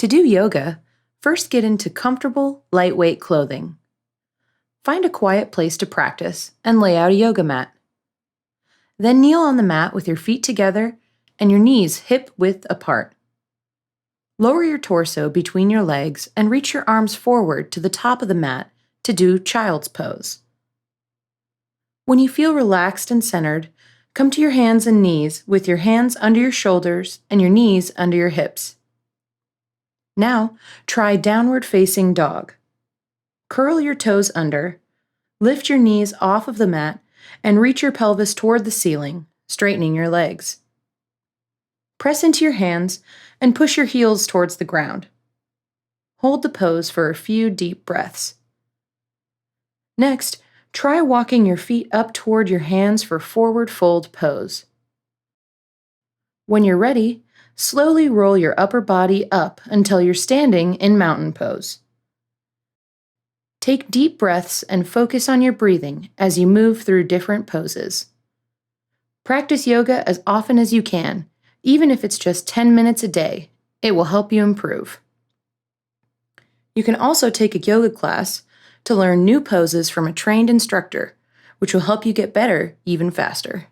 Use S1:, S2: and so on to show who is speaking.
S1: To do yoga, first get into comfortable, lightweight clothing. Find a quiet place to practice and lay out a yoga mat. Then kneel on the mat with your feet together and your knees hip-width apart. Lower your torso between your legs and reach your arms forward to the top of the mat to do child's pose. When you feel relaxed and centered, come to your hands and knees with your hands under your shoulders and your knees under your hips. Now, try downward facing dog. Curl your toes under, lift your knees off of the mat, and reach your pelvis toward the ceiling, straightening your legs. Press into your hands and push your heels towards the ground. Hold the pose for a few deep breaths. Next, try walking your feet up toward your hands for forward fold pose. When you're ready, slowly roll your upper body up until you're standing in mountain pose. Take deep breaths and focus on your breathing as you move through different poses. Practice yoga as often as you can, even if it's just 10 minutes a day. It will help you improve. You can also take a yoga class to learn new poses from a trained instructor, which will help you get better even faster.